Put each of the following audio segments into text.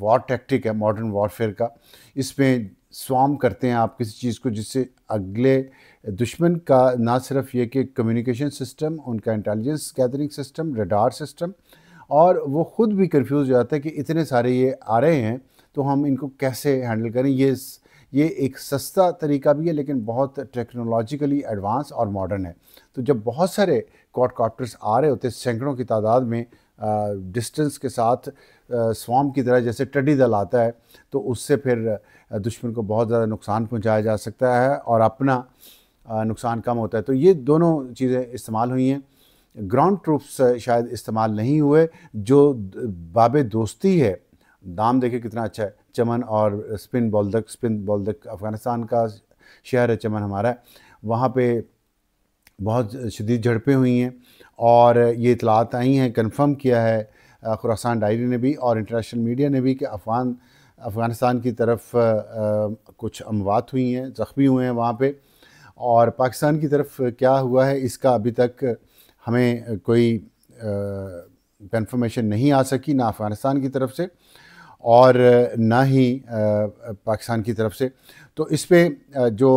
وار tactic ہے modern warfare کا. اس میں سوام کرتے ہیں آپ کسی چیز کو جس سے اگلے دشمن کا نہ صرف یہ کہ کمیونیکیشن سسٹم، ان کا intelligence gathering system, radar system, اور وہ خود بھی کنفیوز ہو جاتا ہے کہ اتنے سارے یہ آ رہے ہیں تو ہم ان کو کیسے ہینڈل کریں. یہ ایک سستا طریقہ بھی ہے لیکن بہت ٹیکنالوجیکلی ایڈوانس اور ماڈرن ہے. تو جب بہت سارے کوڈ کاپٹرز آ رہے ہوتے ہیں سینکڑوں کی تعداد میں ڈسٹنس کے ساتھ سوام کی طرح جیسے ٹڈی دل آتا ہے، تو اس سے پھر دشمن کو بہت زیادہ نقصان پہنچایا جا سکتا ہے اور اپنا نقصان کم ہوتا ہے. تو یہ دونوں چیزیں استعمال ہوئی ہیں. گراؤنڈ ٹروپس شاید استعمال نہیں ہوئے. جو باب دوستی ہے، نام دیکھیں کتنا اچھا ہے، چمن اور سپن بولدک افغانستان کا شہر ہے چمن ہمارا ہے، وہاں پہ بہت شدید جھڑپیں ہوئی ہیں اور یہ اطلاعات آئی ہیں، کنفرم کیا ہے خراسان ڈائری نے بھی اور انٹرنیشنل میڈیا نے بھی کہ افغانستان کی طرف کچھ اموات ہوئی ہیں، زخمی ہوئے ہیں وہاں پہ. اور پاکستان کی طرف کیا ہوا ہے اس کا ابھی تک ہمیں کوئی کنفرمیشن نہیں آ سکی، نہ افغانستان کی طرف سے اور نہ ہی پاکستان کی طرف سے. تو اس پہ جو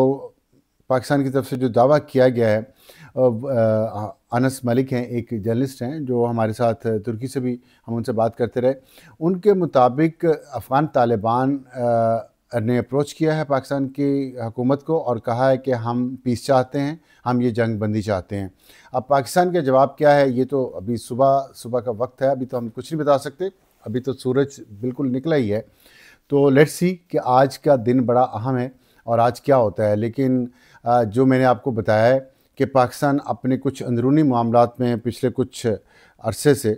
پاکستان کی طرف سے جو دعویٰ کیا گیا ہے، انس ملک ہیں، ایک جرنلسٹ ہیں جو ہمارے ساتھ ترکی سے بھی ہم ان سے بات کرتے رہے، ان کے مطابق افغان طالبان نے اپروچ کیا ہے پاکستان کی حکومت کو اور کہا ہے کہ ہم پیس چاہتے ہیں، ہم یہ جنگ بندی چاہتے ہیں. اب پاکستان کا جواب کیا ہے، یہ تو ابھی صبح کا وقت ہے، ابھی تو ہم کچھ نہیں بتا سکتے، ابھی تو سورج بالکل نکلا ہی ہے. تو لیٹس سی کہ آج کا دن بڑا اہم ہے اور آج کیا ہوتا ہے. لیکن جو میں نے آپ کو بتایا ہے کہ پاکستان اپنے کچھ اندرونی معاملات میں پچھلے کچھ عرصے سے،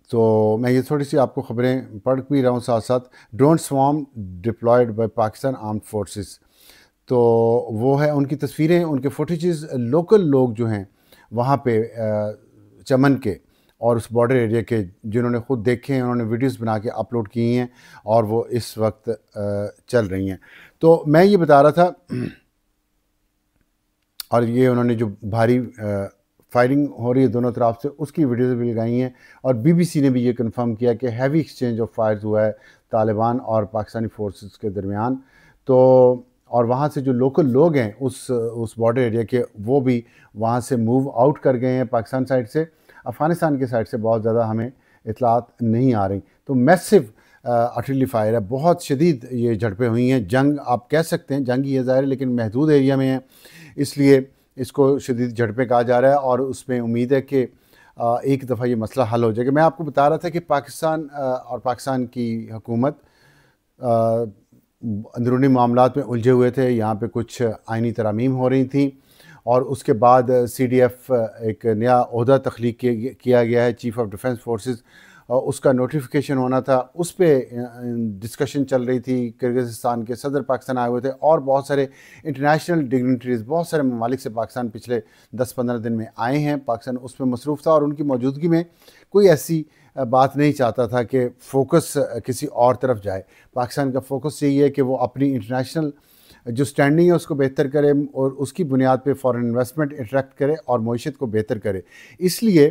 تو میں یہ تھوڑی سی آپ کو خبریں پڑھ بھی رہا ہوں ساتھ ساتھ. Drone swarm deployed by Pakistan armed forces, تو وہ ہے ان کی تصویریں، ان کے فوٹیجز. لوکل لوگ جو ہیں وہاں پہ چمن کے اور اس بارڈر ایریا کے جنہوں نے خود دیکھے ہیں، انہوں نے ویڈیوز بنا کے اپلوڈ کی ہیں اور وہ اس وقت چل رہی ہیں. تو میں یہ بتا رہا تھا، اور یہ انہوں نے جو بھاری فائرنگ ہو رہی ہے دونوں طرف سے اس کی ویڈیوز بھی لگائی ہیں اور بی بی سی نے بھی یہ کنفرم کیا کہ ہیوی ایکسچینج آف فائرز ہوا ہے طالبان اور پاکستانی فورسز کے درمیان. تو اور وہاں سے جو لوکل لوگ ہیں اس بارڈر ایریا کے، وہ بھی وہاں سے موو آؤٹ کر گئے ہیں پاکستان سائڈ سے. افغانستان کے سائڈ سے بہت زیادہ ہمیں اطلاعات نہیں آ رہی. تو میسو آرٹلری فائر ہے، بہت شدید یہ جھڑپیں ہوئی ہیں. جنگ آپ کہہ سکتے ہیں، جنگ ہی ہے ظاہر، لیکن محدود ایریا میں ہے، اس لیے اس کو شدید جھڑپیں کہا جا رہا ہے اور اس میں امید ہے کہ ایک دفعہ یہ مسئلہ حل ہو جائے گا. میں آپ کو بتا رہا تھا کہ پاکستان اور پاکستان کی حکومت اندرونی معاملات میں الجھے ہوئے تھے. یہاں پہ کچھ آئینی ترامیم ہو رہی تھیں اور اس کے بعد سی ڈی ایف ایک نیا عہدہ تخلیق کیا گیا ہے، چیف آف ڈیفنس فورسز. اس کا نوٹیفیکیشن ہونا تھا، اس پہ ڈسکشن چل رہی تھی. کرغزستان کے صدر پاکستان آئے ہوئے تھے اور بہت سارے انٹرنیشنل ڈگنیٹریز بہت سارے ممالک سے پاکستان پچھلے 10-15 دن میں آئے ہیں. پاکستان اس میں مصروف تھا اور ان کی موجودگی میں کوئی ایسی بات نہیں چاہتا تھا کہ فوکس کسی اور طرف جائے. پاکستان کا فوکس یہی ہے کہ وہ اپنی انٹرنیشنل جو سٹینڈنگ ہے اس کو بہتر کرے اور اس کی بنیاد پہ فارن انویسٹمنٹ اٹریکٹ کرے اور معیشت کو بہتر کرے. اس لیے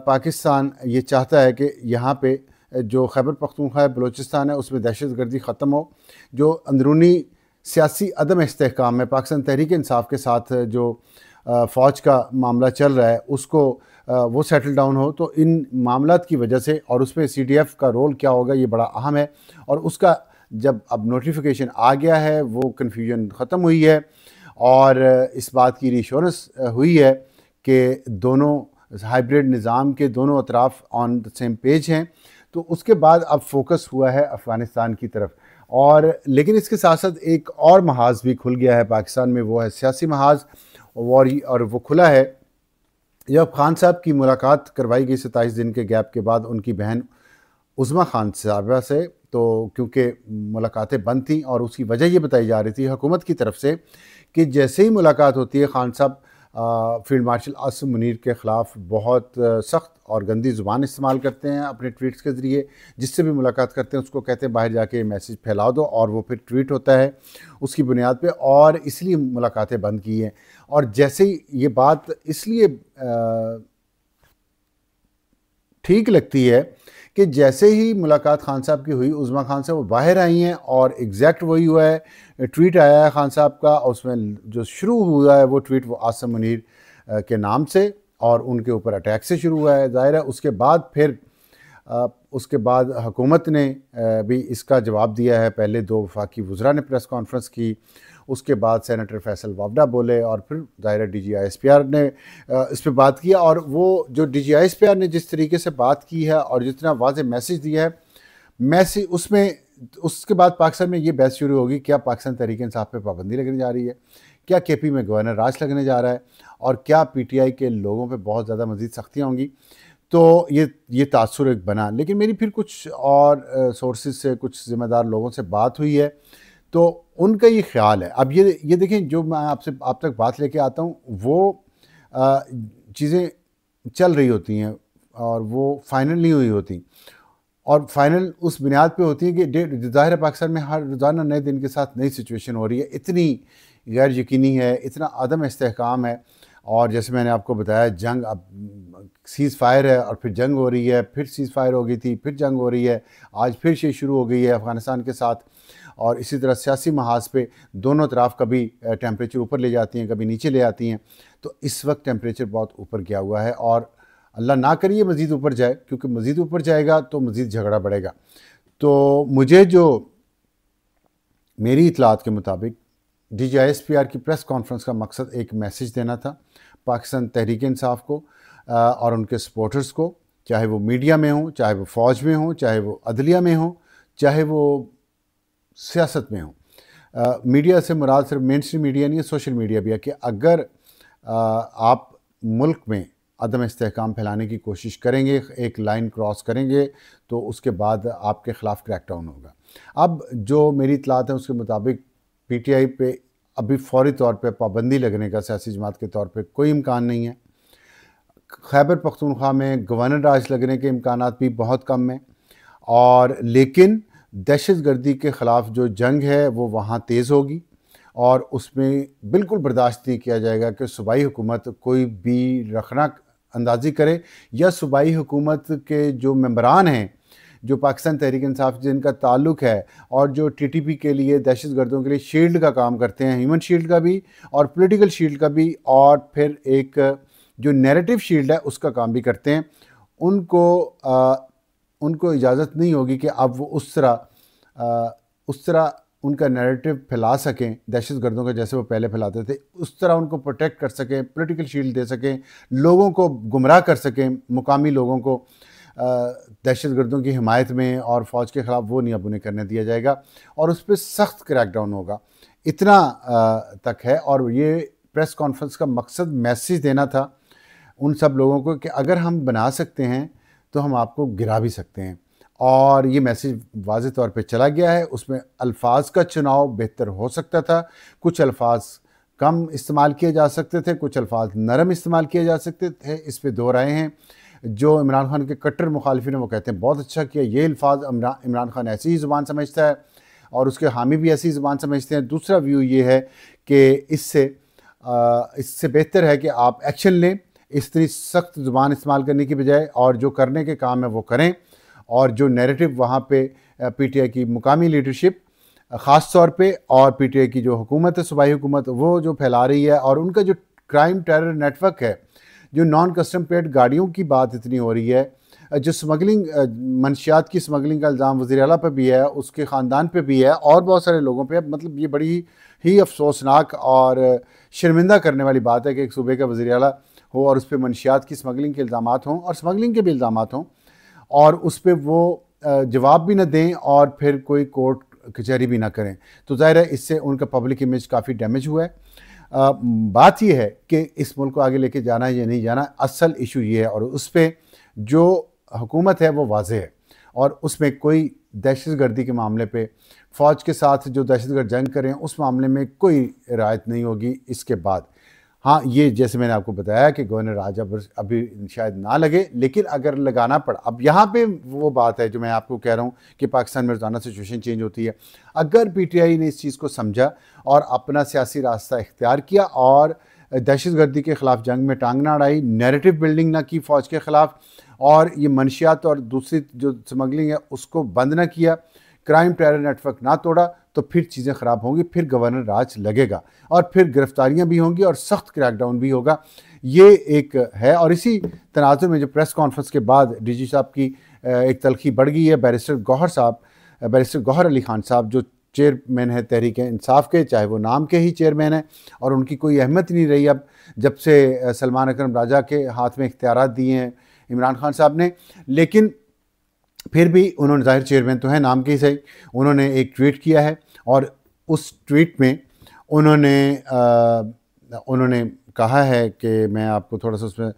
پاکستان یہ چاہتا ہے کہ یہاں پہ جو خیبر پختونخوا بلوچستان ہے اس میں دہشت گردی ختم ہو. جو اندرونی سیاسی عدم استحکام ہے، پاکستان تحریک انصاف کے ساتھ جو فوج کا معاملہ چل رہا ہے اس کو وہ سیٹل ڈاؤن ہو. تو ان معاملات کی وجہ سے اور اس میں سی ڈی ایف کا رول کیا ہوگا یہ بڑا اہم ہے. اور اس کا جب اب نوٹیفیکیشن آ گیا ہے، وہ کنفیوژن ختم ہوئی ہے اور اس بات کی ریشورنس ہوئی ہے کہ دونوں ہائیبریڈ نظام کے دونوں اطراف آن دا سیم پیج ہیں. تو اس کے بعد اب فوکس ہوا ہے افغانستان کی طرف. اور لیکن اس کے ساتھ ساتھ ایک اور محاذ بھی کھل گیا ہے پاکستان میں، وہ ہے سیاسی محاذ. اور وہ کھلا ہے جب خان صاحب کی ملاقات کروائی گئی 27 دن کے گیپ کے بعد ان کی بہن عظمیٰ خان صاحبہ سے. تو کیونکہ ملاقاتیں بند تھیں اور اس کی وجہ یہ بتائی جا رہی تھی حکومت کی طرف سے کہ جیسے ہی ملاقات ہوتی ہے خان صاحب فیلڈ مارشل عاصم منیر کے خلاف بہت سخت اور گندی زبان استعمال کرتے ہیں اپنے ٹویٹس کے ذریعے. جس سے بھی ملاقات کرتے ہیں اس کو کہتے ہیں باہر جا کے میسیج پھیلا دو، اور وہ پھر ٹویٹ ہوتا ہے اس کی بنیاد پہ، اور اس لیے ملاقاتیں بند کی ہیں. اور جیسے ہی یہ بات اس لیے ٹھیک لگتی ہے کہ جیسے ہی ملاقات خان صاحب کی ہوئی، عظمیٰ خان سے وہ باہر آئی ہیں اور ایگزیکٹ وہی ہوا ہے، ٹویٹ آیا ہے خان صاحب کا، اور اس میں جو شروع ہوا ہے وہ ٹویٹ وہ عاصم منیر کے نام سے اور ان کے اوپر اٹیک سے شروع ہوا ہے. ظاہر ہے اس کے بعد حکومت نے بھی اس کا جواب دیا ہے. پہلے 2 وفاقی وزراء نے پریس کانفرنس کی، اس کے بعد سینیٹر فیصل وابڈا بولے، اور پھر ظاہر D G I S P R نے اس پہ بات کیا. اور وہ جو D G I S P R نے جس طریقے سے بات کی ہے اور جتنا واضح میسج دیا ہے، اس کے بعد پاکستان میں یہ بحث شروع ہوگی، کیا پاکستان تحریک انصاف پہ پابندی لگنے جا رہی ہے، کیا کے پی میں گورنر راج لگنے جا رہا ہے، اور کیا پی ٹی آئی کے لوگوں پہ بہت زیادہ مزید سختیاں ہوں گی. تو یہ تاثر ایک بنا. لیکن میری پھر کچھ اور سورسز سے، کچھ ذمہ دار لوگوں سے بات ہوئی ہے، تو ان کا یہ خیال ہے. اب یہ دیکھیں، جو میں آپ تک بات لے کے آتا ہوں وہ چیزیں چل رہی ہوتی ہیں اور وہ فائنل نہیں ہوئی ہوتی، اور فائنل اس بنیاد پہ ہوتی ہے کہ ظاہر پاکستان میں ہر روزانہ نئے دن کے ساتھ نئی سچویشن ہو رہی ہے، اتنی غیر یقینی ہے، اتنا عدم استحکام ہے. اور جیسے میں نے آپ کو بتایا، جنگ اب سیز فائر ہے اور پھر جنگ ہو رہی ہے، پھر سیز فائر ہو گئی تھی، پھر جنگ ہو رہی ہے، آج پھر یہ شروع ہو گئی ہے افغانستان کے ساتھ. اور اسی طرح سیاسی محاذ پہ دونوں طرف کبھی ٹیمپریچر اوپر لے جاتی ہیں، کبھی نیچے لے آتی ہیں. تو اس وقت ٹیمپریچر بہت اوپر گیا ہوا ہے، اور اللہ نہ کریے مزید اوپر جائے، کیونکہ مزید اوپر جائے گا تو مزید جھگڑا بڑھے گا. تو مجھے میری اطلاعات کے مطابق D G I S P R کی پریس کانفرنس کا مقصد ایک میسج دینا تھا پاکستان تحریک انصاف کو اور ان کے سپورٹرز کو، چاہے وہ میڈیا میں ہوں، چاہے وہ فوج میں ہوں، چاہے وہ عدلیہ میں ہوں، چاہے وہ سیاست میں ہوں. میڈیا سے مراد صرف مین اسٹریم میڈیا نہیں ہے، سوشل میڈیا بھی ہے، کہ اگر آپ ملک میں عدم استحکام پھیلانے کی کوشش کریں گے، ایک لائن کراس کریں گے، تو اس کے بعد آپ کے خلاف کریک ڈاؤن ہوگا. اب جو میری اطلاعات ہیں اس کے مطابق پی ٹی آئی پہ ابھی فوری طور پہ پابندی لگنے کا سیاسی جماعت کے طور پہ کوئی امکان نہیں ہے. خیبر پختونخوا میں گورنر راج لگنے کے امکانات بھی بہت کم ہیں، اور لیکن دہشت گردی کے خلاف جو جنگ ہے وہ وہاں تیز ہوگی، اور اس میں بالکل برداشت نہیں کیا جائے گا کہ صوبائی حکومت کوئی بھی رخنہ اندازی کرے، یا صوبائی حکومت کے جو ممبران ہیں، جو پاکستان تحریک انصاف جن کا تعلق ہے، اور جو ٹی ٹی پی کے لیے، دہشت گردوں کے لیے شیلڈ کا کام کرتے ہیں، ہیومن شیلڈ کا بھی اور پولیٹیکل شیلڈ کا بھی، اور پھر ایک جو نیریٹو شیلڈ ہے اس کا کام بھی کرتے ہیں، ان کو اجازت نہیں ہوگی کہ اب وہ اس طرح ان کا نیریٹو پھیلا سکیں دہشت گردوں کا، جیسے وہ پہلے پھیلاتے تھے، اس طرح ان کو پروٹیکٹ کر سکیں، پولیٹیکل شیلڈ دے سکیں، لوگوں کو گمراہ کر سکیں، مقامی لوگوں کو دہشت گردوں کی حمایت میں اور فوج کے خلاف، وہ نہیں اب انہیں کرنے دیا جائے گا، اور اس پہ سخت کریک ڈاؤن ہوگا. اتنا تک ہے. اور یہ پریس کانفرنس کا مقصد میسیج دینا تھا ان سب لوگوں کو کہ اگر ہم بنا سکتے ہیں تو ہم آپ کو گرا بھی سکتے ہیں. اور یہ میسیج واضح طور پہ چلا گیا ہے. اس میں الفاظ کا چناؤ بہتر ہو سکتا تھا، کچھ الفاظ کم استعمال کیے جا سکتے تھے، کچھ الفاظ نرم استعمال کیے جا سکتے تھے. اس پہ دو رائے ہیں. جو عمران خان کے کٹر مخالفین ہیں وہ کہتے ہیں بہت اچھا کیا، یہ الفاظ عمران خان ایسی ہی زبان سمجھتا ہے اور اس کے حامی بھی ایسی زبان سمجھتے ہیں. دوسرا ویو یہ ہے کہ اس سے بہتر ہے کہ آپ ایکشن لیں، اتنی سخت زبان استعمال کرنے کی بجائے، اور جو کرنے کے کام ہے وہ کریں. اور جو نیریٹو وہاں پہ پی ٹی آئی کی مقامی لیڈرشپ خاص طور پہ، اور پی ٹی آئی کی جو حکومت ہے، صوبائی حکومت، وہ جو پھیلا رہی ہے، اور ان کا جو کرائم ٹیرر نیٹ ورک ہے، جو نان کسٹم پیڈ گاڑیوں کی بات اتنی ہو رہی ہے، جو سمگلنگ، منشیات کی سمگلنگ کا الزام وزیر اعلیٰ پہ بھی ہے، اس کے خاندان پہ بھی ہے، اور بہت سارے لوگوں پہ. مطلب یہ بڑی ہی افسوسناک اور شرمندہ کرنے والی بات ہے کہ ایک صوبے کا وزیر اعلیٰ ہو اور اس پہ منشیات کی سمگلنگ کے الزامات ہوں، اور سمگلنگ کے بھی الزامات ہوں، اور اس پہ وہ جواب بھی نہ دیں اور پھر کوئی کورٹ کچہری بھی نہ کریں. تو ظاہر ہے اس سے ان کا پبلک امیج کافی ڈیمیج ہوا ہے. بات یہ ہے کہ اس ملک کو آگے لے کے جانا ہے یا نہیں جانا، اصل ایشو یہ ہے. اور اس پہ جو حکومت ہے وہ واضح ہے، اور اس میں کوئی دہشت گردی کے معاملے پہ فوج کے ساتھ جو دہشت گرد جنگ کریں اس معاملے میں کوئی رعایت نہیں ہوگی اس کے بعد. ہاں، یہ جیسے میں نے آپ کو بتایا کہ گورنر راج ابھی شاید نہ لگے، لیکن اگر لگانا پڑا، اب یہاں پہ وہ بات ہے جو میں آپ کو کہہ رہا ہوں کہ پاکستان میں روزانہ سچویشن چینج ہوتی ہے. اگر پی ٹی آئی نے اس چیز کو سمجھا اور اپنا سیاسی راستہ اختیار کیا اور دہشت گردی کے خلاف جنگ میں ٹانگ نہ اڑائی، نیریٹو بلڈنگ نہ کی فوج کے خلاف، اور یہ منشیات اور دوسری جو سمگلنگ ہے اس کو بند نہ کیا، کرائم ٹیرر نیٹ ورک نہ توڑا، تو پھر چیزیں خراب ہوں گی، پھر گورنر راج لگے گا اور پھر گرفتاریاں بھی ہوں گی اور سخت کریک ڈاؤن بھی ہوگا. یہ ایک ہے. اور اسی تناظر میں جو پریس کانفرنس کے بعد ڈی جی صاحب کی ایک تلخی بڑھ گئی ہے. بیرسٹر گوہر علی خان صاحب جو چیئرمین ہے تحریک انصاف کے، چاہے وہ نام کے ہی چیئرمین ہیں، اور ان کی کوئی اہمیت نہیں رہی اب جب سے سلمان اکرم راجہ کے ہاتھ میں اختیارات دیے ہیں عمران خان صاحب نے. لیکن پھر بھی انہوں نے، ظاہر چیئرمین تو ہیں نام کے ہی صحیح، انہوں نے ایک ٹویٹ کیا ہے اور اس ٹویٹ میں انہوں نے کہا ہے کہ میں آپ کو تھوڑا سا اس میں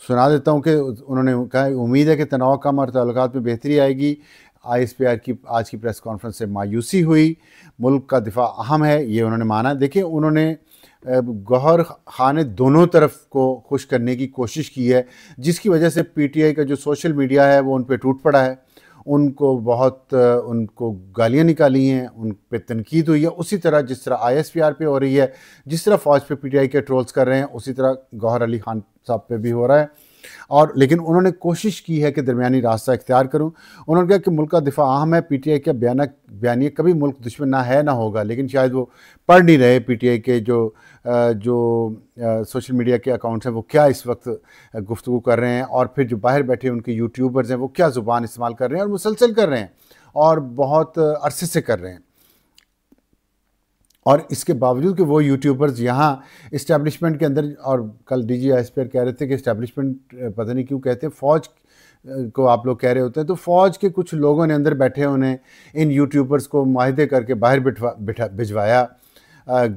سنا دیتا ہوں کہ انہوں نے کہا امید ہے کہ تناؤ کم اور تعلقات میں بہتری آئے گی. آئی ایس پی آر کی آج کی پریس کانفرنس سے مایوسی ہوئی، ملک کا دفاع اہم ہے، یہ انہوں نے مانا. دیکھیں انہوں نے گوہر خان نے دونوں طرف کو خوش کرنے کی کوشش کی ہے، جس کی وجہ سے پی ٹی آئی کا جو سوشل میڈیا ہے وہ ان پہ ٹوٹ پڑا ہے. ان کو گالیاں نکالی ہیں، ان پہ تنقید ہوئی ہے، اسی طرح جس طرح آئی ایس پی آر پہ ہو رہی ہے، جس طرح فوج پہ پی ٹی آئی کے ٹرولز کر رہے ہیں، اسی طرح گوہر علی خان صاحب پہ بھی ہو رہا ہے. لیکن انہوں نے کوشش کی ہے کہ درمیانی راستہ اختیار کروں. انہوں نے کہا کہ ملک کا دفاع اہم ہے. پی ٹی آئی کا بیانیہ کبھی ملک دشمن نہ ہے نہ ہوگا، لیکن شاید وہ پڑھ نہیں رہے پی ٹی آئی کے جو سوشل میڈیا کے اکاؤنٹس ہیں وہ کیا اس وقت گفتگو کر رہے ہیں، اور پھر جو باہر بیٹھے ان کے یوٹیوبرز ہیں وہ کیا زبان استعمال کر رہے ہیں، اور مسلسل کر رہے ہیں اور بہت عرصے سے کر رہے ہیں. اور اس کے باوجود کہ وہ یوٹیوبرز یہاں اسٹیبلشمنٹ کے اندر، اور کل D G I S P R کہہ رہے تھے کہ اسٹیبلشمنٹ پتہ نہیں کیوں کہتے ہیں، فوج کو آپ لوگ کہہ رہے ہوتے ہیں، تو فوج کے کچھ لوگوں نے اندر بیٹھے انہیں ان یوٹیوبرز کو معاہدے کر کے باہر بھجوایا،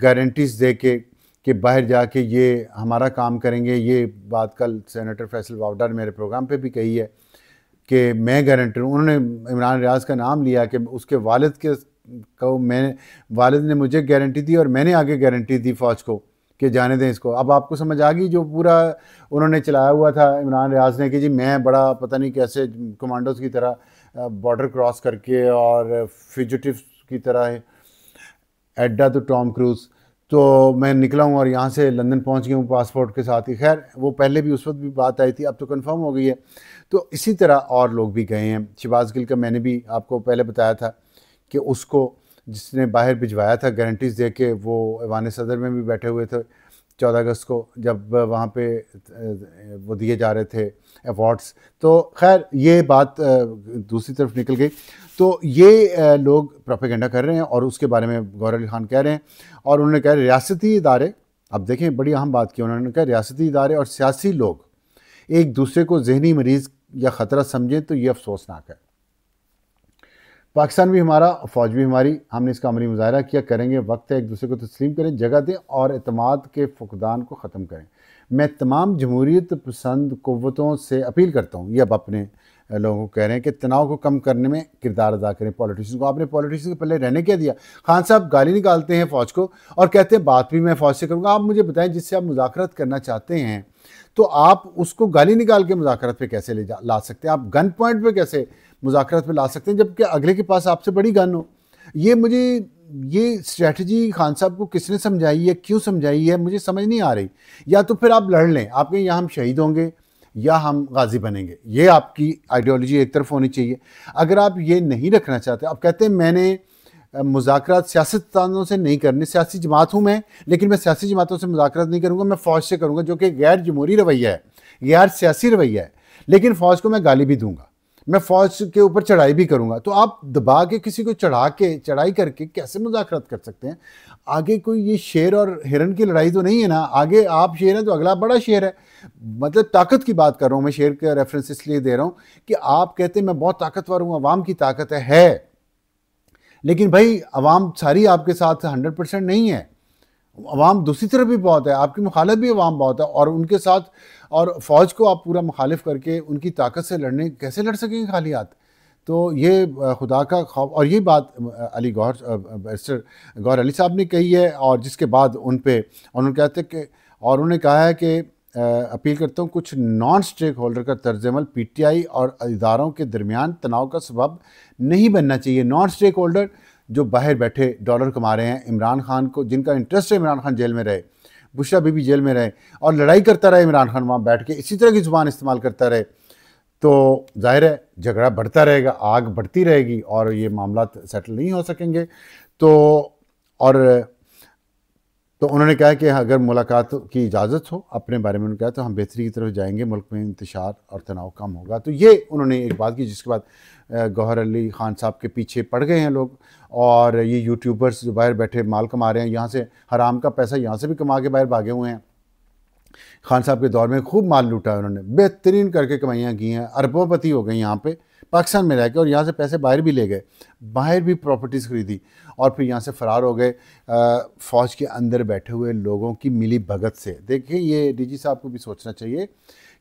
گارنٹیز دے کے کہ باہر جا کے یہ ہمارا کام کریں گے. یہ بات کل سینیٹر فیصل واوڈا نے میرے پروگرام پہ بھی کہی ہے کہ میں گارنٹر ہوں. انہوں نے عمران ریاض کا نام لیا کہ اس کے والد نے مجھے گارنٹی دی اور میں نے آگے گارنٹی دی فوج کو کہ جانے دیں اس کو. اب آپ کو سمجھ آ گئی جو پورا انہوں نے چلایا ہوا تھا عمران ریاض نے کہ جی میں بڑا پتہ نہیں کیسے کمانڈوز کی طرح بارڈر کراس کر کے اور فیوجیٹیوز کی طرح ایڈا تو ٹام کروز، تو میں نکلا ہوں اور یہاں سے لندن پہنچ گیا ہوں پاسپورٹ کے ساتھ ہی. خیر وہ پہلے بھی اس وقت بھی بات آئی تھی، اب تو کنفرم ہو گئی ہے. تو اسی طرح اور لوگ بھی گئے ہیں. شہباز گل کا میں نے بھی آپ کو پہلے بتایا تھا کہ اس کو جس نے باہر بھجوایا تھا گارنٹیز دے کے، وہ ایوان صدر میں بھی بیٹھے ہوئے تھے 14 اگست کو جب وہاں پہ وہ دیے جا رہے تھے ایوارڈز. تو خیر یہ بات دوسری طرف نکل گئی. تو یہ لوگ پروپیگنڈا کر رہے ہیں اور اس کے بارے میں گوہر علی خان کہہ رہے ہیں. اور انہوں نے کہا ریاستی ادارے، اب دیکھیں بڑی اہم بات کی انہوں نے کہا، ریاستی ادارے اور سیاسی لوگ ایک دوسرے کو ذہنی مریض یا خطرہ سمجھیں تو یہ افسوسناک ہے. پاکستان بھی ہمارا، فوج بھی ہماری، ہم نے اس کا عملی مظاہرہ کیا، کریں گے. وقت ہے ایک دوسرے کو تسلیم کریں، جگہ دیں اور اعتماد کے فقدان کو ختم کریں. میں تمام جمہوریت پسند قوتوں سے اپیل کرتا ہوں، یہ اب اپنے لوگوں کو کہہ رہے ہیں کہ تناؤ کو کم کرنے میں کردار ادا کریں. پولیٹیشین کو، آپ نے پولیٹیشین کے پہلے رہنے کیا دیا؟ خان صاحب گالی نکالتے ہیں فوج کو اور کہتے ہیں بات بھی میں فوج سے کروں گا. آپ مجھے بتائیں جس سے آپ مذاکرات کرنا چاہتے ہیں تو آپ اس کو گالی نکال کے مذاکرات پہ کیسے لا سکتے ہیں؟ آپ گن پوائنٹ پہ کیسے مذاکرات پہ لا سکتے ہیں جبکہ اگلے کے پاس آپ سے بڑی گن ہو؟ یہ اسٹریٹجی خان صاحب کو کس نے سمجھائی ہے، کیوں سمجھائی ہے، مجھے سمجھ نہیں آ رہی. یا تو پھر آپ لڑ لیں، آپ کہیں یا ہم شہید ہوں گے یا ہم غازی بنیں گے. یہ آپ کی آئیڈیالوجی ایک طرف ہونی چاہیے. اگر آپ یہ نہیں رکھنا چاہتے، آپ کہتے ہیں میں نے مذاکرات سیاستدانوں سے نہیں کرنے، سیاسی جماعت ہوں میں، لیکن میں سیاسی جماعتوں سے مذاکرات نہیں کروں گا، میں فوج سے کروں گا، جو کہ غیر جمہوری رویہ ہے، غیر سیاسی رویہ ہے. لیکن فوج کو میں گالی بھی دوں گا، میں فوج کے اوپر چڑھائی بھی کروں گا. تو آپ دبا کے کسی کو چڑھائی کر کے کیسے مذاکرات کر سکتے ہیں؟ آگے کوئی یہ شیر اور ہرن کی لڑائی تو نہیں ہے نا. آگے آپ شیر ہیں تو اگلا بڑا شیر ہے. مطلب طاقت کی بات کر رہا ہوں میں، شیر کا ریفرنس اس لیے دے رہا ہوں کہ آپ کہتے ہیں میں بہت طاقتور ہوں، عوام کی طاقت ہے. لیکن بھائی عوام ساری آپ کے ساتھ 100% نہیں ہے، عوام دوسری طرف بھی بہت ہے، آپ کی مخالف بھی عوام بہت ہے، اور ان کے ساتھ اور فوج کو آپ پورا مخالف کر کے ان کی طاقت سے کیسے لڑ سکیں گے خالی ہاتھ؟ تو یہ خدا کا خوف. اور یہ بات گوہر علی صاحب نے کہی ہے، اور جس کے بعد انہوں نے کہتے کہ، اور انہوں نے کہا ہے کہ اپیل کرتا ہوں کچھ نان سٹیک ہولڈر کا طرز عمل پی ٹی آئی اور اداروں کے درمیان تناؤ کا سبب نہیں بننا چاہیے. نان سٹیک ہولڈر جو باہر بیٹھے ڈالر کما رہے ہیں، عمران خان کو جن کا انٹرسٹ ہے عمران خان جیل میں رہے، بشرا بی بی جیل میں رہے اور لڑائی کرتا رہے عمران خان وہاں بیٹھ کے اسی طرح کی زبان استعمال کرتا رہے، تو ظاہر ہے جھگڑا بڑھتا رہے گا, آگ بڑھتی رہے گی اور یہ معاملات سیٹل نہیں ہو سکیں گے. تو اور تو انہوں نے کہا کہ اگر ملاقات کی اجازت ہو, اپنے بارے میں انہوں نے کہا, تو ہم بہتری کی طرف جائیں گے, ملک میں انتشار اور تناؤ کم ہوگا. تو یہ انہوں نے ایک بات کی, جس کے بعد گوہر علی خان صاحب کے پیچھے پڑ گئے ہیں لوگ, اور یہ یوٹیوبرز جو باہر بیٹھے مال کما رہے ہیں, یہاں سے حرام کا پیسہ یہاں سے بھی کما کے باہر بھاگے ہوئے ہیں. خان صاحب کے دور میں خوب مال لوٹا ہے انہوں نے, بہترین کر کے کمائیاں کی ہیں, اربوں پتی ہو گئی یہاں پہ پاکستان میں رہ کے, اور یہاں سے پیسے باہر بھی لے گئے, باہر بھی پراپرٹیز خریدی, اور پھر یہاں سے فرار ہو گئے فوج کے اندر بیٹھے ہوئے لوگوں کی ملی بھگت سے. دیکھیں یہ ڈی جی صاحب کو بھی سوچنا چاہیے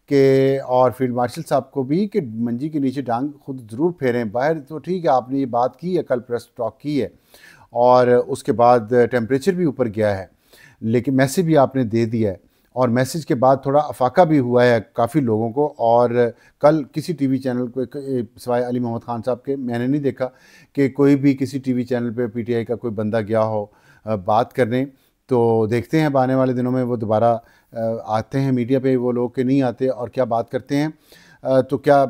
کہ, اور فیلڈ مارشل صاحب کو بھی, کہ منجی کے نیچے ڈانگ خود ضرور پھیریں. باہر تو ٹھیک ہے آپ نے یہ بات کی ہے, کل پریس ٹاک کی ہے, اور اس کے بعد ٹیمپریچر بھی اوپر گیا ہے, لیکن میسیج بھی آپ نے دے دیا ہے, اور میسیج کے بعد تھوڑا افاقہ بھی ہوا ہے کافی لوگوں کو. اور کل کسی ٹی وی چینل کو سوائے علی محمد خان صاحب کے میں نے نہیں دیکھا کہ کوئی بھی کسی ٹی وی چینل پہ پی ٹی آئی کا کوئی بندہ گیا ہو بات کرنے. تو دیکھتے ہیں اب آنے والے دنوں میں وہ دوبارہ آتے ہیں میڈیا پہ وہ لوگ کہ نہیں آتے, اور کیا بات کرتے ہیں. تو کیا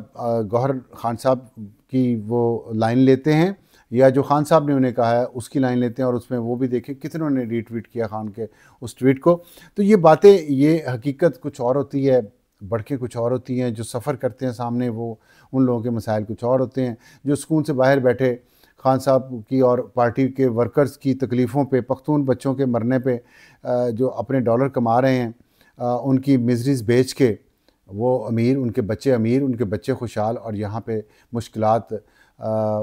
گوہر خان صاحب کی وہ لائن لیتے ہیں, یا جو خان صاحب نے انہیں کہا ہے اس کی لائن لیتے ہیں, اور اس میں وہ بھی دیکھیں کتنوں نے ری ٹویٹ کیا خان کے اس ٹویٹ کو. تو یہ باتیں, یہ حقیقت کچھ اور ہوتی ہے, بڑکیں کچھ اور ہوتی ہیں. جو سفر کرتے ہیں سامنے, وہ ان لوگوں کے مسائل کچھ اور ہوتے ہیں. جو سکون سے باہر بیٹھے خان صاحب کی اور پارٹی کے ورکرز کی تکلیفوں پہ, پختون بچوں کے مرنے پہ, جو اپنے ڈالر کما رہے ہیں, ان کی مزریز بیچ کے وہ امیر, ان کے بچے خوشحال, اور یہاں پہ مشکلات,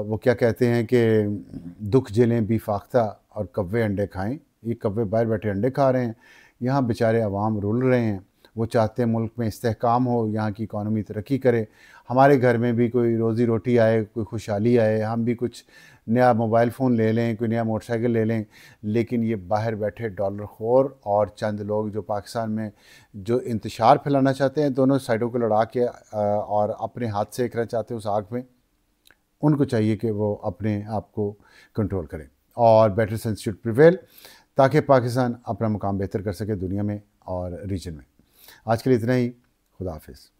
وہ کیا کہتے ہیں کہ دکھ جھیلیں بھی فاختہ اور کوے انڈے کھائیں. یہ کوے باہر بیٹھے انڈے کھا رہے ہیں, یہاں بیچارے عوام رول رہے ہیں. وہ چاہتے ہیں ملک میں استحکام ہو, یہاں کی اکانومی ترقی کرے, ہمارے گھر میں بھی کوئی روزی روٹی آئے, کوئی خوشحالی آئے, ہم بھی کچھ نیا موبائل فون لے لیں, کوئی نیا موٹر سائیکل لے لیں. لیکن یہ باہر بیٹھے ڈالر خور اور چند لوگ جو پاکستان میں جو انتشار پھیلانا چاہتے ہیں, دونوں سائڈوں کو لڑا کے, اور اپنے ہاتھ سے کرنا چاہتے ہیں اس آگ میں, ان کو چاہیے کہ وہ اپنے آپ کو کنٹرول کریں اور بیٹر سینس شوڈ پریویل, تاکہ پاکستان اپنا مقام بہتر کر سکے دنیا میں اور ریجن میں. آج کے لیے اتنا ہی. خدا حافظ.